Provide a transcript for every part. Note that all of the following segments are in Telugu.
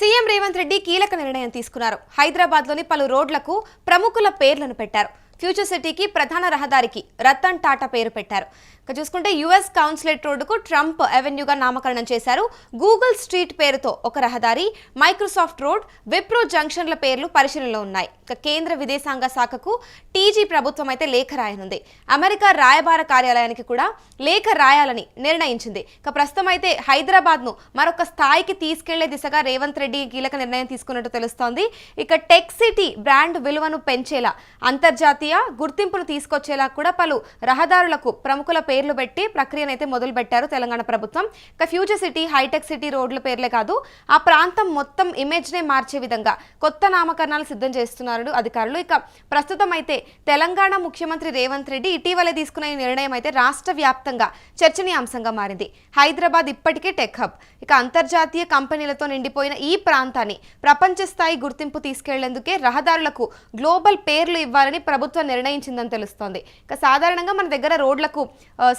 సీఎం రేవంత్ రెడ్డి కీలక నిర్ణయం తీసుకున్నారు. హైదరాబాద్లోని పలు రోడ్లకు ప్రముఖుల పేర్లను పెట్టారు. ఫ్యూచర్ సిటీకి ప్రధాన రహదారికి రతన్ టాటా పేరు పెట్టారు. ఇక చూసుకుంటే యుఎస్ కౌన్సిలేట్ రోడ్డుకు ట్రంప్ అవెన్యూగా నామకరణం చేశారు. గూగుల్ స్ట్రీట్ పేరుతో ఒక రహదారి, మైక్రోసాఫ్ట్ రోడ్, విప్రో జంక్షన్ల పేర్లు పరిశీలనలో ఉన్నాయి. ఇక కేంద్ర విదేశాంగ శాఖకు టీజీ ప్రభుత్వం అయితే లేఖ రాయనుంది. అమెరికా రాయబార కార్యాలయానికి కూడా లేఖ రాయాలని నిర్ణయించింది. ఇక ప్రస్తుతం అయితే హైదరాబాద్ను మరొక స్థాయికి తీసుకెళ్లే దిశగా రేవంత్ రెడ్డి కీలక నిర్ణయం తీసుకున్నట్టు తెలుస్తోంది. ఇక టెక్ సిటీ బ్రాండ్ విలువను పెంచేలా, అంతర్జాతీయ గుర్తింపును తీసుకొచ్చేలా కూడా పలు రహదారులకు ప్రముఖుల పేర్లు పెట్టి ప్రక్రియనైతే మొదలు పెట్టారు తెలంగాణ ప్రభుత్వం. ఇక ఫ్యూచర్ సిటీ, హైటెక్ సిటీ రోడ్ల పేర్లే కాదు, ఆ ప్రాంతం మొత్తం ఇమేజ్ నే మార్చే విధంగా కొత్త నామకరణాలు సిద్ధం చేస్తున్నారు అధికారులు. ఇక ప్రస్తుతం అయితే తెలంగాణ ముఖ్యమంత్రి రేవంత్ రెడ్డి ఇటీవలే తీసుకున్న ఈ నిర్ణయం అయితే రాష్ట్ర వ్యాప్తంగా చర్చనీయాంశంగా మారింది. హైదరాబాద్ ఇప్పటికే టెక్ హబ్. ఇక అంతర్జాతీయ కంపెనీలతో నిండిపోయిన ఈ ప్రాంతాన్ని ప్రపంచ స్థాయి గుర్తింపు తీసుకెళ్లేందుకే రహదారులకు గ్లోబల్ పేర్లు ఇవ్వాలని ప్రభుత్వం నిర్ణయించిందని తెలుస్తోంది. ఇక సాధారణంగా మన దగ్గర రోడ్లకు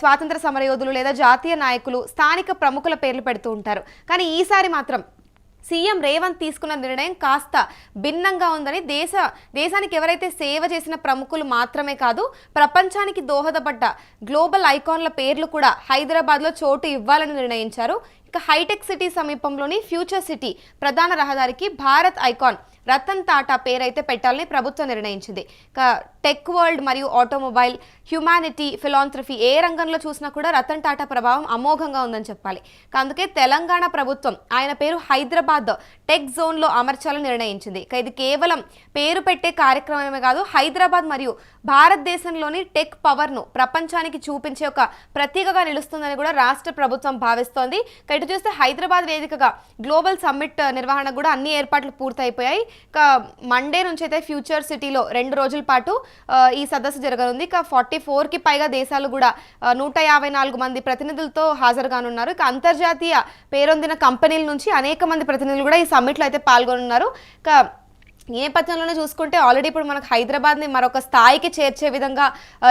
స్వాతంత్ర సమరయోధులు లేదా జాతీయ నాయకులు, స్థానిక ప్రముఖుల పేర్లు పెడుతూ ఉంటారు. కానీ ఈసారి మాత్రం సీఎం రేవంత్ తీసుకున్న నిర్ణయం కాస్త భిన్నంగా ఉందని, దేశానికి ఎవరైతే సేవ చేసిన ప్రముఖులు మాత్రమే కాదు, ప్రపంచానికి దోహదపడ్డ గ్లోబల్ ఐకాన్ల పేర్లు కూడా హైదరాబాద్లో చోటు ఇవ్వాలని నిర్ణయించారు. ఇక హైటెక్ సిటీ సమీపంలోని ఫ్యూచర్ సిటీ ప్రధాన రహదారికి భారత్ ఐకాన్ రతన్ టాటా పేరైతే పెట్టాలని ప్రభుత్వం నిర్ణయించింది. ఇక టెక్ వరల్డ్ మరియు ఆటోమొబైల్, హ్యుమానిటీ, ఫిలాంథ్రఫీ ఏ రంగంలో చూసినా కూడా రతన్ టాటా ప్రభావం అమోఘంగా ఉందని చెప్పాలి. అందుకే తెలంగాణ ప్రభుత్వం ఆయన పేరు హైదరాబాద్ టెక్ జోన్లో అమర్చాలని నిర్ణయించింది. ఇక ఇది కేవలం పేరు పెట్టే కార్యక్రమమే కాదు, హైదరాబాద్ మరియు భారతదేశంలోని టెక్ పవర్ను ప్రపంచానికి చూపించే ఒక ప్రతీకగా నిలుస్తుందని కూడా రాష్ట్ర ప్రభుత్వం భావిస్తోంది. ఇటు చూస్తే హైదరాబాద్ వేదికగా గ్లోబల్ సమ్మిట్ నిర్వహణ కూడా అన్ని ఏర్పాట్లు పూర్తయిపోయాయి. ఇక మండే నుంచి అయితే ఫ్యూచర్ సిటీలో 2 రోజుల పాటు ఈ సదస్సు జరగనుంది. ఇక 44కి పైగా దేశాలు కూడా 154 మంది ప్రతినిధులతో హాజరుగానున్నారు. ఇక అంతర్జాతీయ పేరొందిన కంపెనీల నుంచి అనేక మంది ప్రతినిధులు కూడా ఈ సమ్మిట్లో అయితే పాల్గొనున్నారు. ఇక ఈ నేపథ్యంలోనే చూసుకుంటే ఆల్రెడీ ఇప్పుడు మనకు హైదరాబాద్ని మరొక స్థాయికి చేర్చే విధంగా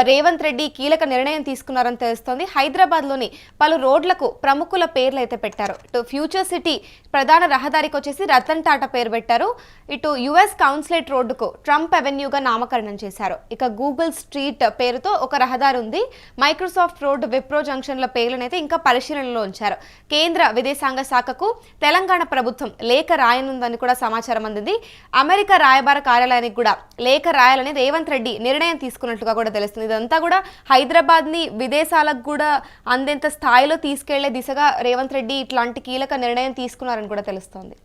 రేవంత్ రెడ్డి కీలక నిర్ణయం తీసుకున్నారని తెలుస్తోంది. హైదరాబాద్లోని పలు రోడ్లకు ప్రముఖుల పేర్లు అయితే పెట్టారు. ఇటు ఫ్యూచర్ సిటీ ప్రధాన రహదారికి వచ్చేసి రతన్ టాటా పేరు పెట్టారు. ఇటు యుఎస్ కౌన్సిలేట్ రోడ్డుకు ట్రంప్ అవెన్యూగా నామకరణం చేశారు. ఇక గూగుల్ స్ట్రీట్ పేరుతో ఒక రహదారి ఉంది. మైక్రోసాఫ్ట్ రోడ్, విప్రో జంక్షన్ల పేర్లనైతే ఇంకా పరిశీలనలో ఉంచారు. కేంద్ర విదేశాంగ శాఖకు తెలంగాణ ప్రభుత్వం లేఖ రాయనుందని కూడా సమాచారం అందింది. అమెరికా రాయబార కార్యాలయానికి కూడా లేఖ రాయాలని రేవంత్ రెడ్డి నిర్ణయం తీసుకున్నట్లుగా కూడా తెలుస్తుంది. ఇదంతా కూడా హైదరాబాద్ని విదేశాలకు కూడా అందేంత స్థాయిలో తీసుకెళ్లే దిశగా రేవంత్ రెడ్డి ఇట్లాంటి కీలక నిర్ణయం తీసుకున్నారని కూడా తెలుస్తోంది.